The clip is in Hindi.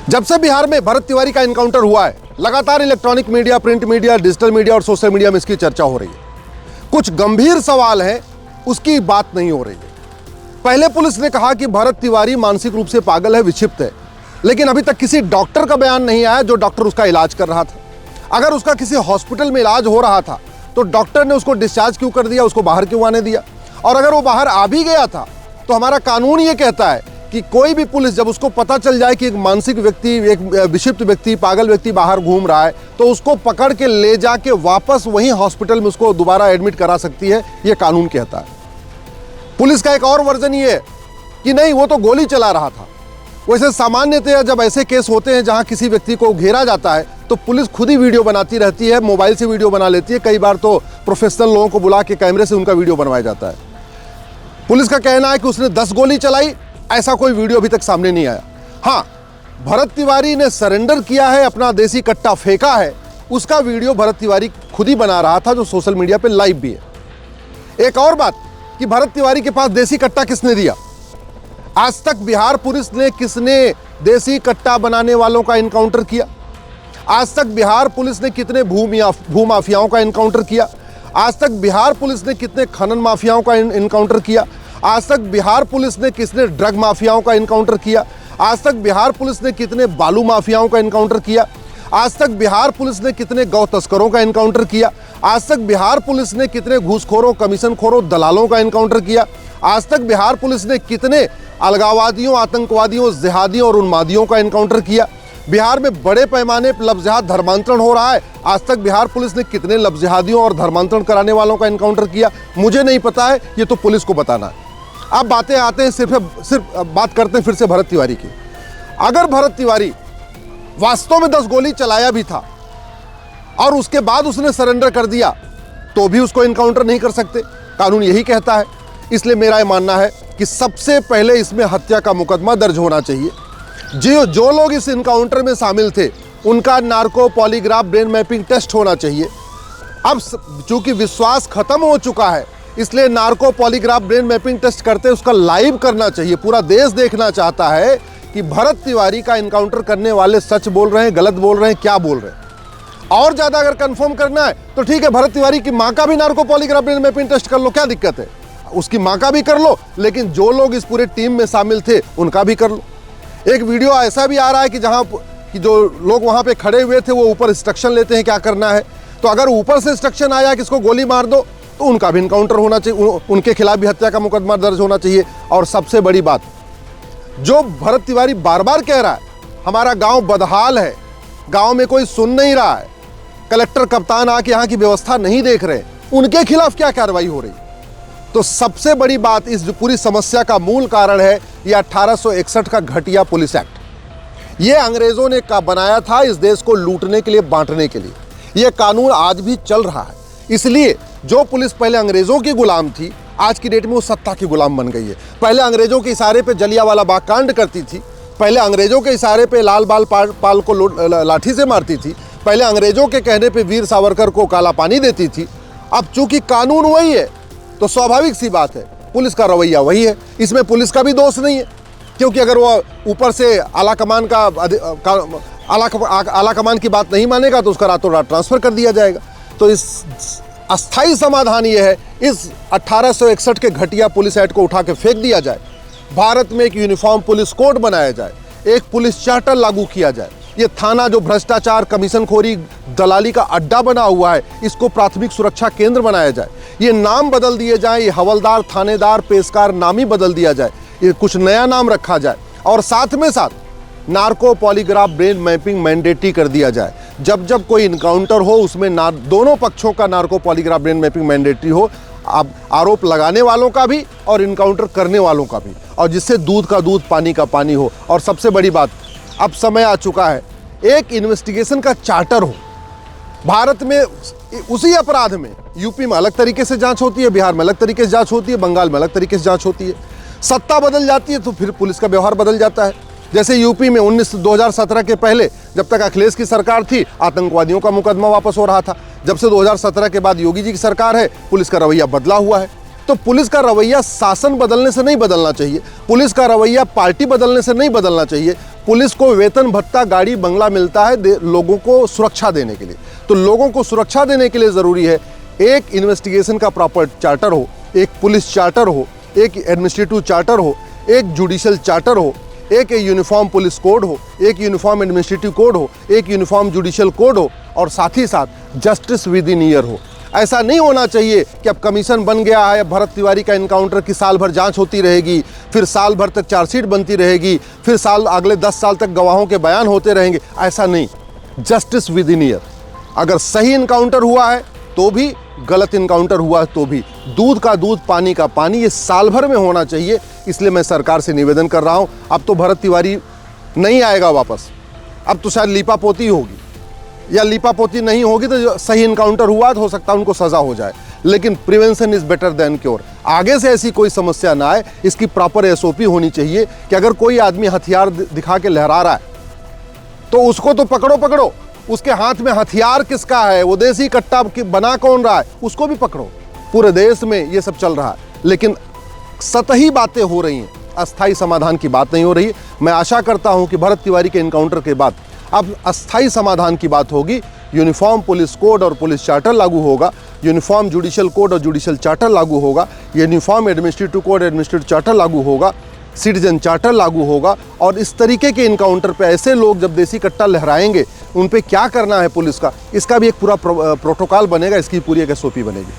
जब से बिहार में भरत तिवारी का एनकाउंटर हुआ है, लगातार electronic media, print media, digital media और सोशल मीडिया में इसकी चर्चा हो रही है। कुछ गंभीर सवाल हैं, उसकी बात नहीं हो रही है। पहले पुलिस ने कहा कि भरत तिवारी मानसिक रूप से पागल है, विक्षिप्त है, लेकिन अभी तक किसी डॉक्टर का बयान नहीं आया जो डॉक्टर उसका इलाज कर रहा था। अगर उसका किसी हॉस्पिटल में इलाज हो रहा था तो डॉक्टर ने उसको डिस्चार्ज क्यों कर दिया, उसको बाहर क्यों आने दिया? और अगर वो बाहर आ भी गया था तो हमारा कानून ये कहता है कि कोई भी पुलिस जब उसको पता चल जाए कि एक मानसिक व्यक्ति, एक विक्षिप्त व्यक्ति, पागल व्यक्ति बाहर घूम रहा है, तो उसको पकड़ के ले जाके वापस वहीं हॉस्पिटल में उसको दोबारा एडमिट करा सकती है, ये कानून कहता है। पुलिस का एक और वर्जन ये है कि नहीं, वो तो गोली चला रहा था। वैसे सामान्यतः जब ऐसे केस होते हैं जहां किसी व्यक्ति को घेरा जाता है तो पुलिस खुद ही वीडियो बनाती रहती है, मोबाइल से वीडियो बना लेती है। कई बार तो प्रोफेशनल लोगों को बुला के कैमरे से उनका वीडियो बनवाया जाता है। पुलिस का कहना है कि उसने 10 गोली चलाई, ऐसा कोई वीडियो अभी तक सामने नहीं आया। हाँ, भरत तिवारी ने सरेंडर किया है, अपना देसी कट्टा फेंका है, उसका वीडियो भरत तिवारी खुद ही बना रहा था, जो सोशल मीडिया पे लाइव भी है। एक और बात कि भरत तिवारी के पास देसी कट्टा किसने दिया? आज तक बिहार पुलिस ने किसने देसी कट्टा बनाने वालों का एनकाउंटर किया? आज तक बिहार पुलिस ने कितने भूमाफियाओं का एनकाउंटर किया? आज तक बिहार पुलिस ने कितने खनन माफियाओं का एनकाउंटर किया? आज तक बिहार पुलिस ने किसने ड्रग माफियाओं का एनकाउंटर किया? आज तक बिहार पुलिस ने कितने बालू माफियाओं का एनकाउंटर किया? आज तक बिहार पुलिस ने कितने गौ तस्करों का एनकाउंटर किया? आज तक बिहार पुलिस ने कितने घूसखोरों, कमीशनखोरों, दलालों का एनकाउंटर किया? आज तक बिहार पुलिस ने कितने अलगाववादियों, आतंकवादियों, जिहादियों और उन्मादियों का एनकाउंटर किया? बिहार में बड़े पैमाने पर लफ्ज़ धर्मांतरण हो रहा है। आज तक बिहार पुलिस ने कितने लफ्ज़ और धर्मांतरण कराने वालों का एनकाउंटर किया? मुझे नहीं पता है, ये तो पुलिस को बताना है। अब बातें आते हैं सिर्फ बात करते हैं फिर से भरत तिवारी की। अगर भरत तिवारी वास्तव में 10 गोली चलाया भी था और उसके बाद उसने सरेंडर कर दिया तो भी उसको एनकाउंटर नहीं कर सकते, कानून यही कहता है। इसलिए मेरा ये मानना है कि सबसे पहले इसमें हत्या का मुकदमा दर्ज होना चाहिए। जो लोग इस एनकाउंटर में शामिल थे उनका narco polygraph brain mapping test होना चाहिए। अब चूंकि विश्वास खत्म हो चुका है, इसलिए narco polygraph brain mapping test करते उसका लाइव करना चाहिए। पूरा देश देखना चाहता है कि भरत तिवारी का एनकाउंटर करने वाले सच बोल रहे हैं, गलत बोल रहे हैं, क्या बोल रहे हैं। और ज्यादा अगर कंफर्म करना है तो ठीक है, भरत तिवारी की मां का भी narco polygraph brain mapping test कर लो, क्या दिक्कत है? उसकी मां का भी कर लो, लेकिन जो लोग इस पूरे टीम में शामिल थे उनका भी कर लो। एक वीडियो ऐसा भी आ रहा है कि जहां कि जो लोग वहां पे खड़े हुए थे वो ऊपर इंस्ट्रक्शन लेते हैं क्या करना है। तो अगर ऊपर से इंस्ट्रक्शन आया कि इसको गोली मार दो तो उनका भी इनकाउंटर होना चाहिए, उनके खिलाफ भी हत्या का मुकदमा दर्ज होना चाहिए। और सबसे बड़ी बात, जो भरत तिवारी बार बार कह रहा है हमारा गांव बदहाल है, गांव में कोई सुन नहीं रहा है, कलेक्टर कप्तान आके यहाँ की व्यवस्था नहीं देख रहे, उनके खिलाफ क्या कार्रवाई हो रही? तो सबसे बड़ी बात, इस पूरी समस्या का मूल कारण है ये 1861 का घटिया पुलिस एक्ट। ये अंग्रेजों ने बनाया था इस देश को लूटने के लिए, बांटने के लिए। ये कानून आज भी चल रहा है। इसलिए जो पुलिस पहले अंग्रेजों की गुलाम थी, आज की डेट में वो सत्ता की गुलाम बन गई है। पहले अंग्रेजों के इशारे पे जलियांवाला बाग कांड करती थी, पहले अंग्रेजों के इशारे पे लाल बाल पाल को लाठी से मारती थी, पहले अंग्रेजों के कहने पे वीर सावरकर को काला पानी देती थी। अब चूंकि कानून वही है तो स्वाभाविक सी बात है पुलिस का रवैया वही है। इसमें पुलिस का भी दोष नहीं है, क्योंकि अगर वो ऊपर से आला कमान की बात नहीं मानेगा तो उसका रातों रात ट्रांसफर कर दिया जाएगा। तो इस अस्थाई समाधान ये है, इस 1861 के घटिया पुलिस एक्ट को उठा के फेंक दिया जाए, भारत में एक यूनिफॉर्म पुलिस कोड बनाया जाए, एक पुलिस चार्टर लागू किया जाए। ये थाना जो भ्रष्टाचार, कमीशनखोरी, दलाली का अड्डा बना हुआ है, इसको प्राथमिक सुरक्षा केंद्र बनाया जाए। ये नाम बदल दिए जाए, ये हवलदार, थानेदार, पेशकार नाम ही बदल दिया जाए, ये कुछ नया नाम रखा जाए। और साथ में साथ narco polygraph brain mapping mandatory कर दिया जाए। जब जब कोई इनकाउंटर हो उसमें दोनों पक्षों का narco polygraph brain mapping mandatory हो, अब आरोप लगाने वालों का भी और इनकाउंटर करने वालों का भी, और जिससे दूध का दूध, पानी का पानी हो। और सबसे बड़ी बात, अब समय आ चुका है एक इन्वेस्टिगेशन का चार्टर हो। भारत में उसी अपराध में यूपी में अलग तरीके से जांच होती है, बिहार में अलग तरीके से जांच होती है, बंगाल में अलग तरीके से जांच होती है। सत्ता बदल जाती है तो फिर पुलिस का व्यवहार बदल जाता है। जैसे यूपी में 2017 के पहले जब तक अखिलेश की सरकार थी, आतंकवादियों का मुकदमा वापस हो रहा था। जब से 2017 के बाद योगी जी की सरकार है, पुलिस का रवैया बदला हुआ है। तो पुलिस का रवैया शासन बदलने से नहीं बदलना चाहिए, पुलिस का रवैया पार्टी बदलने से नहीं बदलना चाहिए, पुलिस को वेतन भत्ता, गाड़ी, बंगला मिलता है लोगों को सुरक्षा देने के लिए। तो लोगों को सुरक्षा देने के लिए ज़रूरी है एक इन्वेस्टिगेशन का प्रॉपर चार्टर हो, एक पुलिस चार्टर हो, एक एडमिनिस्ट्रेटिव चार्टर हो, एक जुडिशल चार्टर हो, एक यूनिफॉर्म पुलिस कोड हो, एक यूनिफॉर्म एडमिनिस्ट्रेटिव कोड हो, एक यूनिफॉर्म जुडिशल कोड हो और साथ ही साथ जस्टिस विद इन ईयर हो। ऐसा नहीं होना चाहिए कि अब कमीशन बन गया है, अब भरत तिवारी का इनकाउंटर की साल भर जांच होती रहेगी, फिर साल भर तक चार्जशीट बनती रहेगी, फिर अगले 10 साल तक गवाहों के बयान होते रहेंगे। ऐसा नहीं, जस्टिस विद इन ईयर। अगर सही इनकाउंटर हुआ है तो भी, गलत इनकाउंटर हुआ है तो भी, दूध का दूध पानी का पानी, ये साल भर में होना चाहिए। इसलिए मैं सरकार से निवेदन कर रहा हूँ, अब तो भरत तिवारी नहीं आएगा वापस, अब तो शायद लीपापोती होगी, या लीपापोती नहीं होगी तो जो सही इनकाउंटर हुआ तो हो सकता है उनको सज़ा हो जाए। लेकिन prevention is better than cure. आगे से ऐसी कोई समस्या ना आए, इसकी प्रॉपर एसओपी होनी चाहिए कि अगर कोई आदमी हथियार दिखा के लहरा रहा है तो उसको तो पकड़ो, उसके हाथ में हथियार किसका है, वो देसी कट्टा बना कौन रहा है, उसको भी पकड़ो। पूरे देश में ये सब चल रहा है, लेकिन सतही बातें हो रही हैं, अस्थायी समाधान की बात नहीं हो रही। मैं आशा करता हूं कि भरत तिवारी के इनकाउंटर के बाद अब अस्थायी समाधान की बात होगी। यूनिफॉर्म पुलिस कोड और पुलिस चार्टर लागू होगा, यूनिफॉर्म जुडिशल कोड और जुडिशल चार्टर लागू होगा, uniform administrative code administrative charter लागू होगा, सिटीजन चार्टर लागू होगा। और इस तरीके के इनकाउंटर पे ऐसे लोग जब देसी कट्टा लहराएंगे, उन पे क्या करना है पुलिस का, इसका भी एक पूरा प्रोटोकॉल बनेगा, इसकी पूरी एक एसओपी बनेगी।